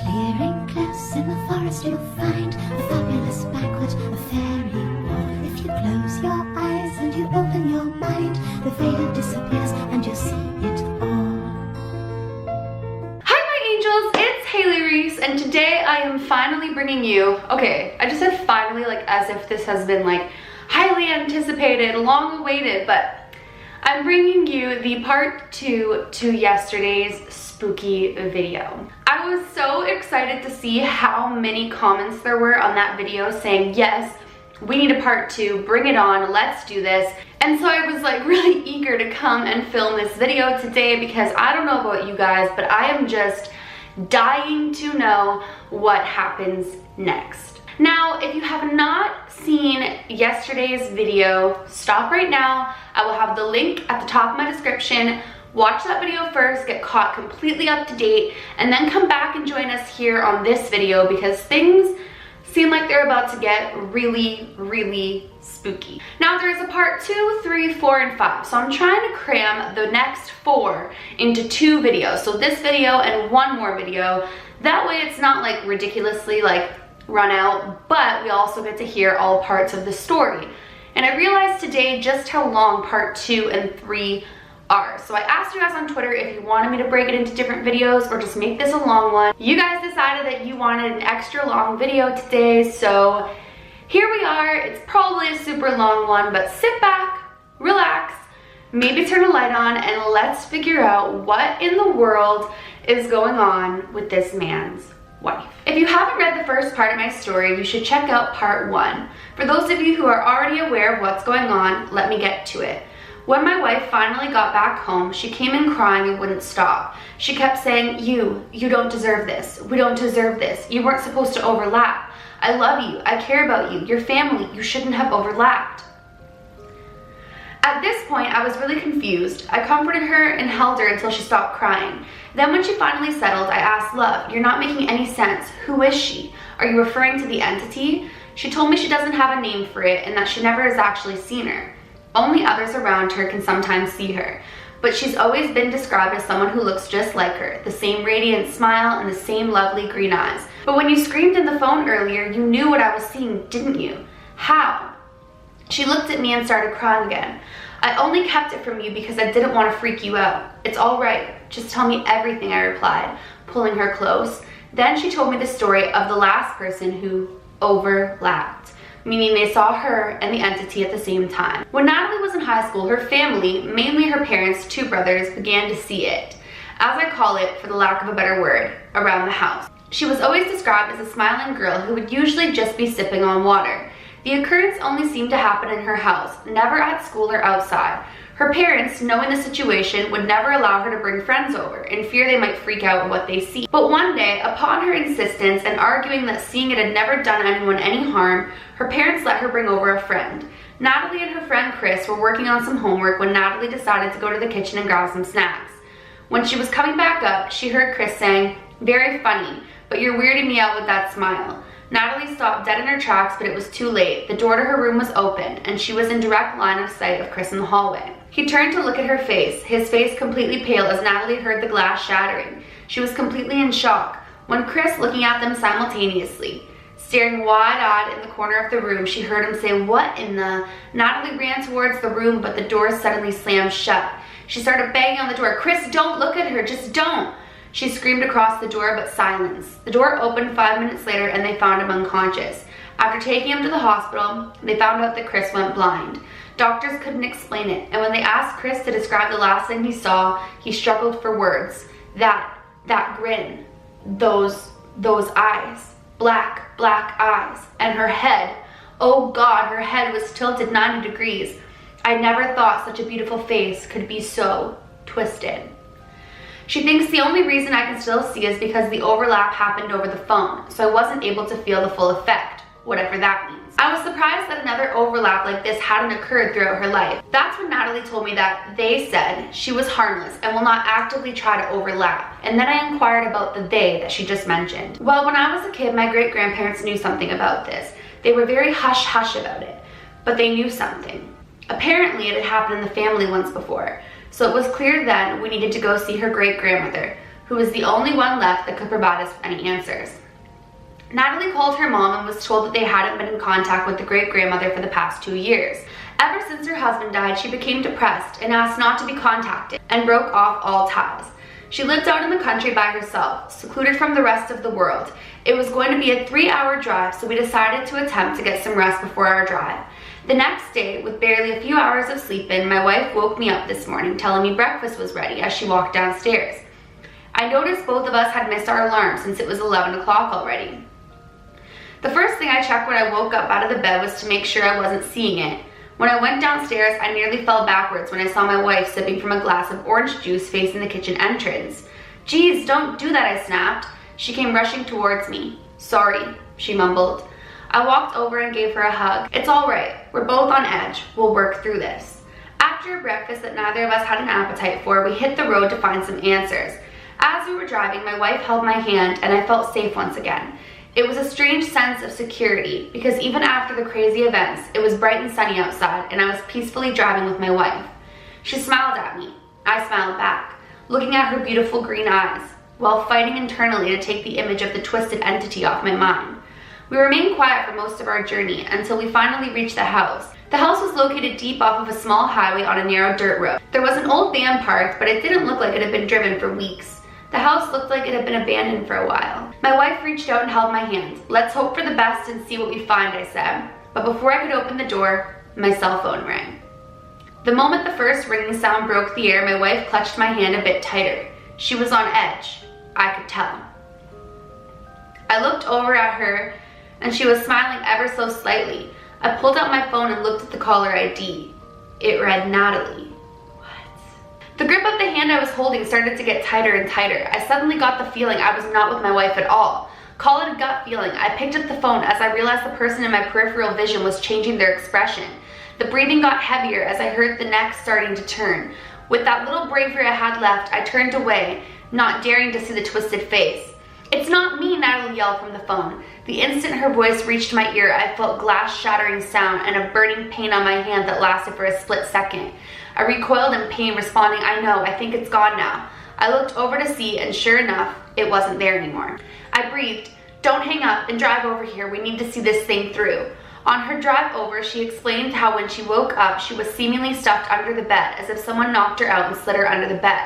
clearing close in the forest you'll find a fabulous banquet, a fairy ball. If you close your eyes and you open your mind, the veil disappears and you'll see it all. Hi my angels, it's Hailey Reese, and today I am finally bringing you, okay, I just said finally like as if this has been like highly anticipated, long awaited, but I'm bringing you the part 2 to yesterday's spooky video. I was so excited to see how many comments there were on that video saying, yes, we need a part 2, bring it on, let's do this. And so I was like really eager to come and film this video today because I don't know about you guys, but I am just dying to know what happens next. Now, if you have not seen yesterday's video, stop right now. I will have the link at the top of my description. Watch that video first, get caught completely up to date, and then come back and join us here on this video because things seem like they're about to get really, really spooky. Now there's a part 2, 3, 4, and 5. So I'm trying to cram the next 4 into 2 videos. So this video and 1 more video. That way it's not like ridiculously like run out, but we also get to hear all parts of the story. And I realized today just how long part 2 and 3 are. So I asked you guys on Twitter if you wanted me to break it into different videos or just make this a long one. You guys decided that you wanted an extra long video today, so here we are. It's probably a super long one, but sit back, relax, maybe turn a light on, and let's figure out what in the world is going on with this man's wife. If you haven't read the first part of my story, you should check out part 1. For those of you who are already aware of what's going on, let me get to it. When my wife finally got back home, she came in crying and wouldn't stop. She kept saying, you don't deserve this. We don't deserve this. You weren't supposed to overlap. I love you. I care about you. Your family. You shouldn't have overlapped. At this point, I was really confused. I comforted her and held her until she stopped crying. Then when she finally settled, I asked, love, you're not making any sense. Who is she? Are you referring to the entity? She told me she doesn't have a name for it and that she never has actually seen her. Only others around her can sometimes see her, but she's always been described as someone who looks just like her, the same radiant smile and the same lovely green eyes. But when you screamed in the phone earlier, you knew what I was seeing, didn't you? How? She looked at me and started crying again. I only kept it from you because I didn't want to freak you out. It's all right. Just tell me everything, I replied, pulling her close. Then she told me the story of the last person who overlapped, meaning they saw her and the entity at the same time. When Natalie was in high school, her family, mainly her parents, 2 brothers, began to see it, as I call it for the lack of a better word, around the house. She was always described as a smiling girl who would usually just be sipping on water. The occurrence only seemed to happen in her house, never at school or outside. Her parents, knowing the situation, would never allow her to bring friends over, in fear they might freak out at what they see. But one day, upon her insistence and arguing that seeing it had never done anyone any harm, her parents let her bring over a friend. Natalie and her friend Chris were working on some homework when Natalie decided to go to the kitchen and grab some snacks. When she was coming back up, she heard Chris saying, "Very funny, but you're weirding me out with that smile." Natalie stopped dead in her tracks, but it was too late. The door to her room was open, and she was in direct line of sight of Chris in the hallway. He turned to look at her face, his face completely pale as Natalie heard the glass shattering. She was completely in shock, when Chris looking at them simultaneously. Staring wide-eyed in the corner of the room, she heard him say, "What in the..." Natalie ran towards the room, but the door suddenly slammed shut. She started banging on the door. "Chris, don't look at her, just don't!" She screamed across the door, but silence. The door opened 5 minutes later and they found him unconscious. After taking him to the hospital, they found out that Chris went blind. Doctors couldn't explain it, and when they asked Chris to describe the last thing he saw, he struggled for words. That grin, those eyes, black eyes, and her head. Oh God, her head was tilted 90 degrees. I never thought such a beautiful face could be so twisted. She thinks the only reason I can still see is because the overlap happened over the phone, so I wasn't able to feel the full effect, whatever that means. I was surprised that another overlap like this hadn't occurred throughout her life. That's when Natalie told me that they said she was harmless and will not actively try to overlap. And then I inquired about the they that she just mentioned. Well, when I was a kid, my great-grandparents knew something about this. They were very hush-hush about it, but they knew something. Apparently it had happened in the family once before, so it was clear then we needed to go see her great-grandmother. who was the only one left that could provide us with any answers. Natalie called her mom and was told that they hadn't been in contact with the great-grandmother for the past 2 years. Ever since her husband died, she became depressed and asked not to be contacted and broke off all ties. She lived out in the country by herself, secluded from the rest of the world. It was going to be a 3-hour drive, so we decided to attempt to get some rest before our drive. The next day, with barely a few hours of sleep in, my wife woke me up this morning telling me breakfast was ready as she walked downstairs. I noticed both of us had missed our alarm since it was 11 o'clock already. The first thing I checked when I woke up out of the bed was to make sure I wasn't seeing it. When I went downstairs, I nearly fell backwards when I saw my wife sipping from a glass of orange juice facing the kitchen entrance. "Geez, don't do that," I snapped. She came rushing towards me. "Sorry," she mumbled. I walked over and gave her a hug. "It's all right. We're both on edge. We'll work through this." After a breakfast that neither of us had an appetite for, we hit the road to find some answers. As we were driving, my wife held my hand and I felt safe once again. It was a strange sense of security because even after the crazy events, it was bright and sunny outside and I was peacefully driving with my wife. She smiled at me. I smiled back, looking at her beautiful green eyes, while fighting internally to take the image of the twisted entity off my mind. We remained quiet for most of our journey until we finally reached the house. The house was located deep off of a small highway on a narrow dirt road. There was an old van parked, but it didn't look like it had been driven for weeks. The house looked like it had been abandoned for a while. My wife reached out and held my hand. "Let's hope for the best and see what we find," I said. But before I could open the door, my cell phone rang. The moment the first ringing sound broke the air, my wife clutched my hand a bit tighter. She was on edge. I could tell. I looked over at her and she was smiling ever so slightly. I pulled out my phone and looked at the caller ID. It read Natalie. The grip of the hand I was holding started to get tighter and tighter. I suddenly got the feeling I was not with my wife at all. Call it a gut feeling. I picked up the phone as I realized the person in my peripheral vision was changing their expression. The breathing got heavier as I heard the neck starting to turn. With that little bravery I had left, I turned away, not daring to see the twisted face. "It's not me," Natalie yelled from the phone. The instant her voice reached my ear, I felt glass-shattering sound and a burning pain on my hand that lasted for a split second. I recoiled in pain, responding, "I know, I think it's gone now." I looked over to see, and sure enough, it wasn't there anymore. I breathed, "Don't hang up and drive over here. We need to see this thing through." On her drive over, she explained how when she woke up, she was seemingly stuffed under the bed, as if someone knocked her out and slid her under the bed.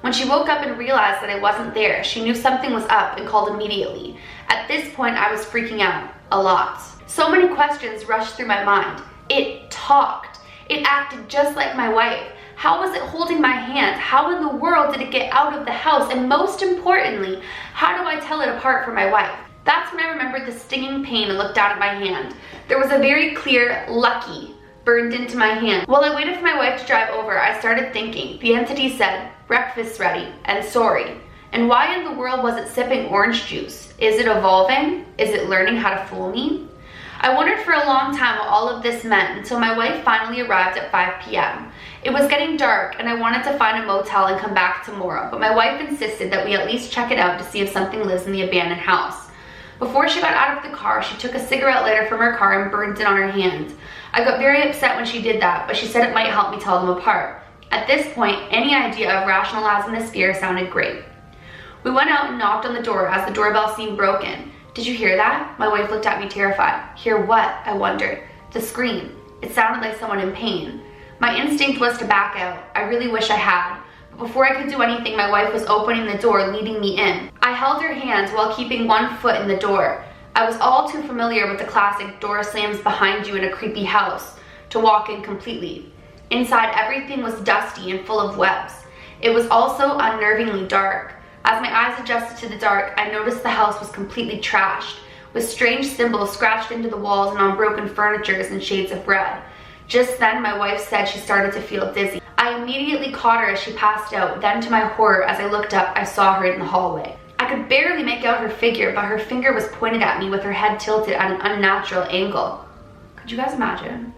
When she woke up and realized that I wasn't there, she knew something was up and called immediately. At this point, I was freaking out, a lot. So many questions rushed through my mind. It talked. It acted just like my wife. How was it holding my hand? How in the world did it get out of the house? And most importantly, how do I tell it apart from my wife? That's when I remembered the stinging pain and looked down at my hand. There was a very clear "lucky" burned into my hand. While I waited for my wife to drive over, I started thinking. The entity said, "Breakfast's ready," and "sorry." And why in the world was it sipping orange juice? Is it evolving? Is it learning how to fool me? I wondered for a long time what all of this meant until my wife finally arrived at 5 p.m. It was getting dark and I wanted to find a motel and come back tomorrow, but my wife insisted that we at least check it out to see if something lives in the abandoned house. Before she got out of the car, she took a cigarette lighter from her car and burned it on her hand. I got very upset when she did that, but she said it might help me tell them apart. At this point, any idea of rationalizing this fear sounded great. We went out and knocked on the door as the doorbell seemed broken. "Did you hear that?" My wife looked at me terrified. "Hear what?" I wondered. "The scream. It sounded like someone in pain." My instinct was to back out. I really wish I had. But before I could do anything, my wife was opening the door, leading me in. I held her hands while keeping one foot in the door. I was all too familiar with the classic door slams behind you in a creepy house to walk in completely. Inside, everything was dusty and full of webs. It was also unnervingly dark. As my eyes adjusted to the dark, I noticed the house was completely trashed, with strange symbols scratched into the walls and on broken furniture in shades of red. Just then, my wife said she started to feel dizzy. I immediately caught her as she passed out. Then, to my horror, as I looked up, I saw her in the hallway. I could barely make out her figure, but her finger was pointed at me with her head tilted at an unnatural angle. Could you guys imagine?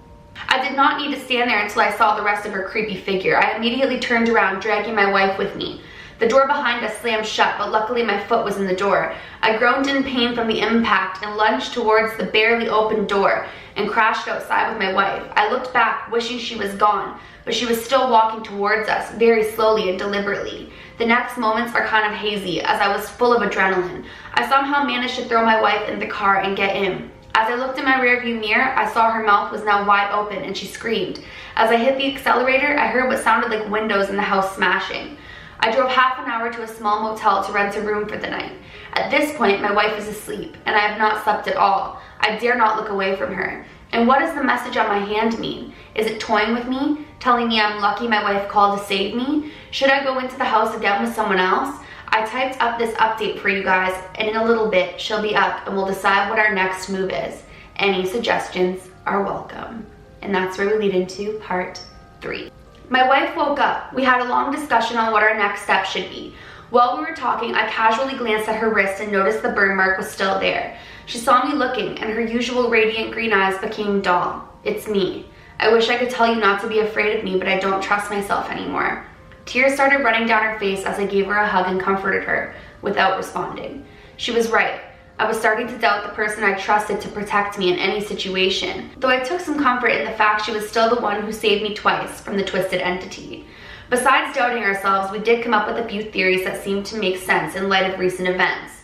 I did not need to stand there until I saw the rest of her creepy figure. I immediately turned around, dragging my wife with me. The door behind us slammed shut, but luckily my foot was in the door. I groaned in pain from the impact and lunged towards the barely opened door and crashed outside with my wife. I looked back, wishing she was gone, but she was still walking towards us, very slowly and deliberately. The next moments are kind of hazy, as I was full of adrenaline. I somehow managed to throw my wife in the car and get in. As I looked in my rearview mirror, I saw her mouth was now wide open and she screamed. As I hit the accelerator, I heard what sounded like windows in the house smashing. I drove half an hour to a small motel to rent a room for the night. At this point, my wife is asleep, and I have not slept at all. I dare not look away from her. And what does the message on my hand mean? Is it toying with me, telling me I'm lucky my wife called to save me? Should I go into the house again with someone else? I typed up this update for you guys, and in a little bit, she'll be up and we'll decide what our next move is. Any suggestions are welcome. And that's where we lead into part 3. My wife woke up. We had a long discussion on what our next step should be. While we were talking, I casually glanced at her wrist and noticed the burn mark was still there. She saw me looking, and her usual radiant green eyes became dull. It's me. I wish I could tell you not to be afraid of me, but I don't trust myself anymore. Tears started running down her face as I gave her a hug and comforted her, without responding. She was right. I was starting to doubt the person I trusted to protect me in any situation, though I took some comfort in the fact she was still the one who saved me twice from the twisted entity. Besides doubting ourselves, we did come up with a few theories that seemed to make sense in light of recent events.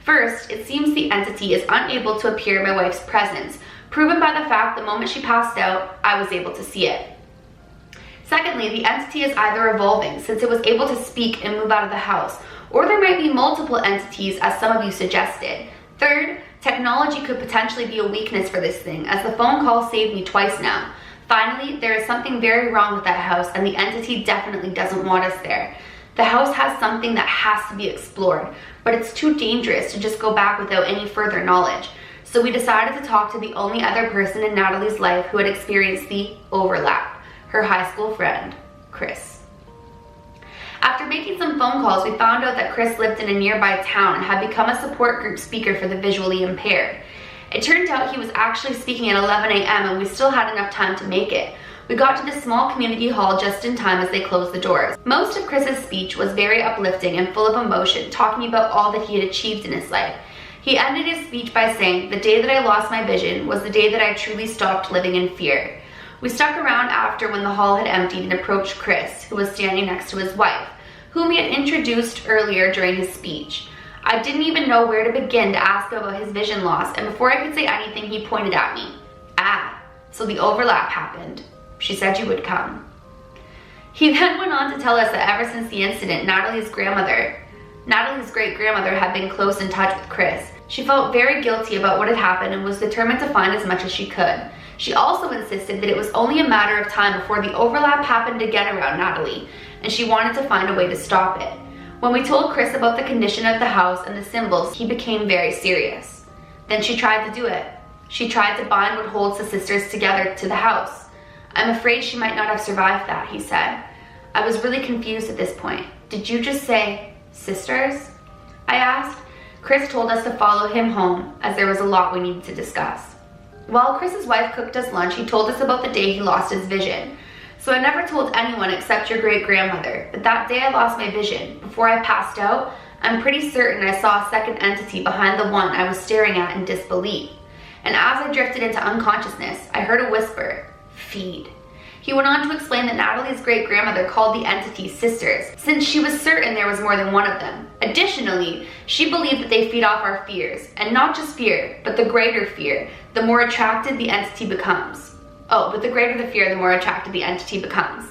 First, it seems the entity is unable to appear in my wife's presence, proven by the fact the moment she passed out, I was able to see it. Secondly, the entity is either evolving, since it was able to speak and move out of the house, or there might be multiple entities, as some of you suggested. Third, technology could potentially be a weakness for this thing, as the phone call saved me twice now. Finally, there is something very wrong with that house, and the entity definitely doesn't want us there. The house has something that has to be explored, but it's too dangerous to just go back without any further knowledge. So we decided to talk to the only other person in Natalie's life who had experienced the overlap, her high school friend, Chris. After making some phone calls, we found out that Chris lived in a nearby town and had become a support group speaker for the visually impaired. It turned out he was actually speaking at 11 a.m. and we still had enough time to make it. We got to the small community hall just in time as they closed the doors. Most of Chris's speech was very uplifting and full of emotion, talking about all that he had achieved in his life. He ended his speech by saying, "The day that I lost my vision was the day that I truly stopped living in fear." We stuck around after when the hall had emptied and approached Chris, who was standing next to his wife, whom he had introduced earlier during his speech. I didn't even know where to begin to ask about his vision loss, and before I could say anything, he pointed at me. "Ah, so the overlap happened. She said you would come." He then went on to tell us that ever since the incident, Natalie's great-grandmother had been close in touch with Chris. She felt very guilty about what had happened and was determined to find as much as she could. She also insisted that it was only a matter of time before the overlap happened again around Natalie, and she wanted to find a way to stop it. When we told Chris about the condition of the house and the symbols, he became very serious. Then she tried to do it. She tried to bind what holds the sisters together to the house. "I'm afraid she might not have survived that," he said. I was really confused at this point. "Did you just say sisters?" I asked. Chris told us to follow him home, as there was a lot we needed to discuss. While Chris's wife cooked us lunch, he told us about the day he lost his vision. "So I never told anyone except your great-grandmother, but that day I lost my vision. Before I passed out, I'm pretty certain I saw a second entity behind the one I was staring at in disbelief. And as I drifted into unconsciousness, I heard a whisper, 'Feed.'" He went on to explain that Natalie's great-grandmother called the entity sisters, since she was certain there was more than one of them. Additionally, she believed that they feed off our fears, and not just fear, but the greater fear, the more attracted the entity becomes. But the greater the fear, the more attracted the entity becomes.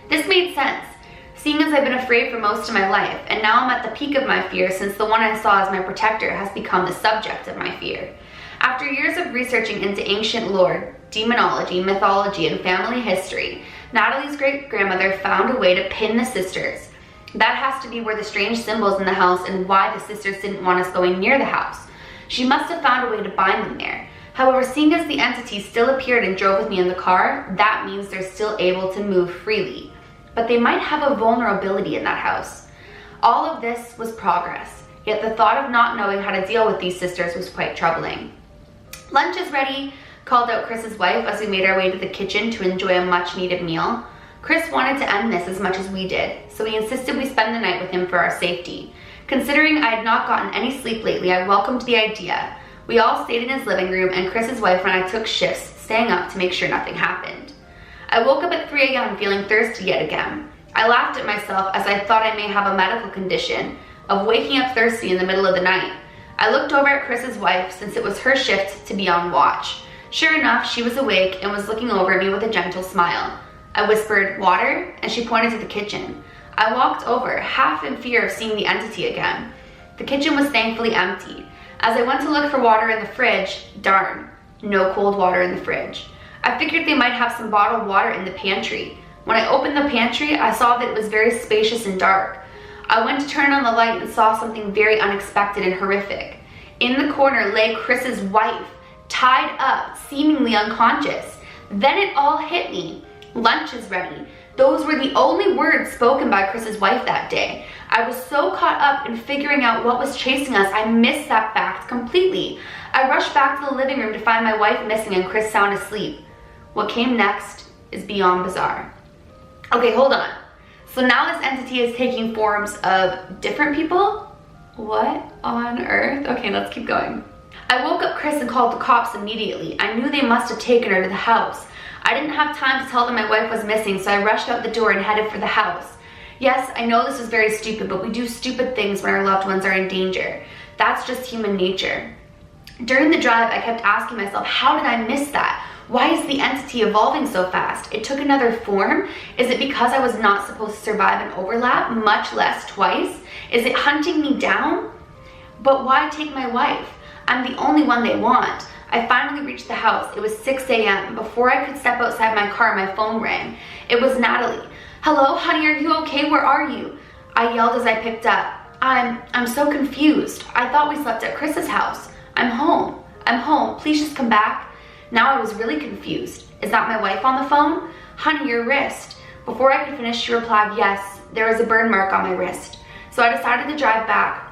This made sense, seeing as I've been afraid for most of my life, and now I'm at the peak of my fear since the one I saw as my protector has become the subject of my fear. After years of researching into ancient lore, demonology, mythology, and family history, Natalie's great-grandmother found a way to pin the sisters. That has to be where the strange symbols in the house and why the sisters didn't want us going near the house. She must have found a way to bind them there. However, seeing as the entity still appeared and drove with me in the car, that means they're still able to move freely. But they might have a vulnerability in that house. All of this was progress, yet the thought of not knowing how to deal with these sisters was quite troubling. "Lunch is ready," called out Chris's wife as we made our way to the kitchen to enjoy a much-needed meal. Chris wanted to end this as much as we did, so he insisted we spend the night with him for our safety. Considering I had not gotten any sleep lately, I welcomed the idea. We all stayed in his living room, and Chris's wife and I took shifts, staying up to make sure nothing happened. I woke up at 3 a.m. feeling thirsty yet again. I laughed at myself as I thought I may have a medical condition of waking up thirsty in the middle of the night. I looked over at Chris's wife since it was her shift to be on watch. Sure enough, she was awake and was looking over at me with a gentle smile. I whispered, "Water?" and she pointed to the kitchen. I walked over, half in fear of seeing the entity again. The kitchen was thankfully empty. As I went to look for water in the fridge, darn, no cold water in the fridge. I figured they might have some bottled water in the pantry. When I opened the pantry, I saw that it was very spacious and dark. I went to turn on the light and saw something very unexpected and horrific. In the corner lay Chris's wife, tied up, seemingly unconscious. Then it all hit me. Lunch is ready. Those were the only words spoken by Chris's wife that day. I was so caught up in figuring out what was chasing us, I missed that fact completely. I rushed back to the living room to find my wife missing and Chris sound asleep. What came next is beyond bizarre. Okay, hold on. So now this entity is taking forms of different people? What on earth? Okay, let's keep going. I woke up Chris and called the cops immediately. I knew they must have taken her to the house. I didn't have time to tell them my wife was missing, so I rushed out the door and headed for the house. Yes, I know this is very stupid, but we do stupid things when our loved ones are in danger. That's just human nature. During the drive, I kept asking myself, how did I miss that? Why is the entity evolving so fast? It took another form? Is it because I was not supposed to survive an overlap, much less twice? Is it hunting me down? But why take my wife? I'm the only one they want. I finally reached the house. It was 6 a.m. Before I could step outside my car, my phone rang. It was Natalie. "Hello, honey, are you okay? Where are you?" I yelled as I picked up. I'm so confused. I thought we slept at Chris's house. I'm home. I'm home. Please just come back." Now I was really confused. Is that my wife on the phone? "Honey, your wrist." Before I could finish, she replied, "Yes, there is a burn mark on my wrist." So I decided to drive back.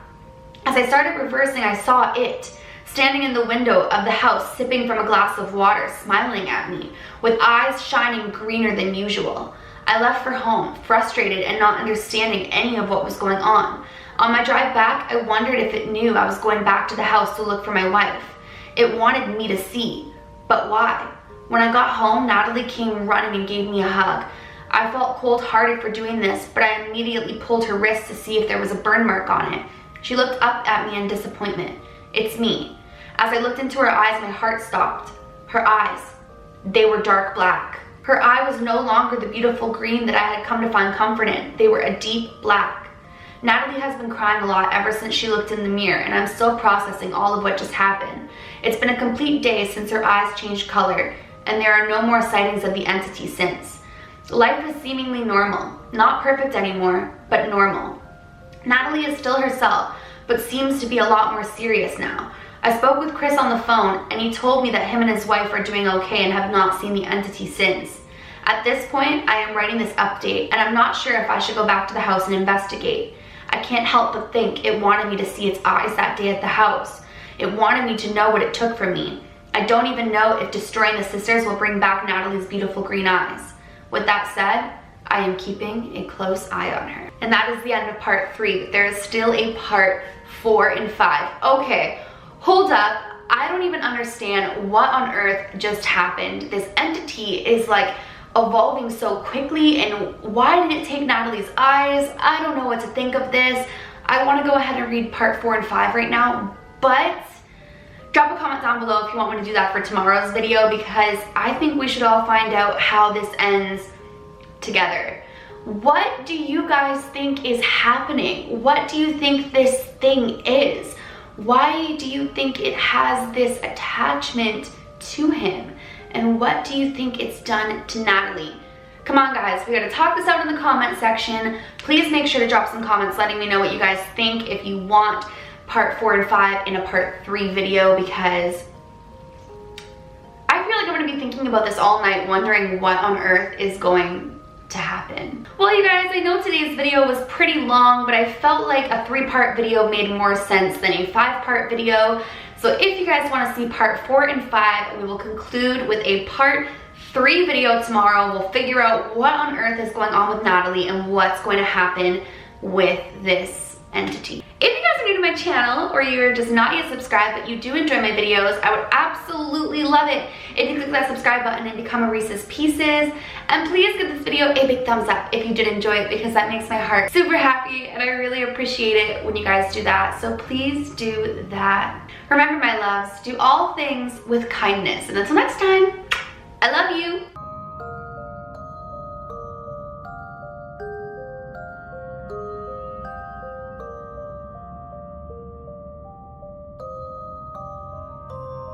As I started reversing, I saw it, standing in the window of the house, sipping from a glass of water, smiling at me, with eyes shining greener than usual. I left for home, frustrated and not understanding any of what was going on. On my drive back, I wondered if it knew I was going back to the house to look for my wife. It wanted me to see, but why? When I got home, Natalie came running and gave me a hug. I felt cold-hearted for doing this, but I immediately pulled her wrist to see if there was a burn mark on it. She looked up at me in disappointment. "It's me." As I looked into her eyes, my heart stopped. Her eyes, they were dark black. Her eye was no longer the beautiful green that I had come to find comfort in. They were a deep black. Natalie has been crying a lot ever since she looked in the mirror, and I'm still processing all of what just happened. It's been a complete day since her eyes changed color, and there are no more sightings of the entity since. Life is seemingly normal. Not perfect anymore, but normal. Natalie is still herself, but seems to be a lot more serious now. I spoke with Chris on the phone, and he told me that him and his wife are doing okay and have not seen the entity since. At this point, I am writing this update, and I'm not sure if I should go back to the house and investigate. I can't help but think it wanted me to see its eyes that day at the house. It wanted me to know what it took from me. I don't even know if destroying the sisters will bring back Natalie's beautiful green eyes. With that said, I am keeping a close eye on her. And that is the end of part 3, but there is still a part 4 and 5. Okay. Hold up, I don't even understand what on earth just happened. This entity is like evolving so quickly, and why did it take Natalie's eyes? I don't know what to think of this. I want to go ahead and read part 4 and 5 right now, but drop a comment down below if you want me to do that for tomorrow's video, because I think we should all find out how this ends together. What do you guys think is happening? What do you think this thing is? Why do you think it has this attachment to him? And what do you think it's done to Natalie? Come on guys, we gotta talk this out in the comment section. Please make sure to drop some comments letting me know what you guys think, if you want part 4 and 5 in a part 3 video, because I feel like I'm gonna be thinking about this all night, wondering what on earth is going to happen. Well, you guys, I know today's video was pretty long, but I felt like a 3-part video made more sense than a 5-part video. So if you guys want to see part 4 and 5, we will conclude with a part 3 video tomorrow. We'll figure out what on earth is going on with Natalie and what's going to happen with this entity. If you guys are new to my channel or you're just not yet subscribed but you do enjoy my videos, I would absolutely love it if you click that subscribe button and become a Reese's Pieces. And please give this video a big thumbs up if you did enjoy it, because that makes my heart super happy and I really appreciate it when you guys do that. So please do that. Remember, my loves, do all things with kindness. And until next time, I love you.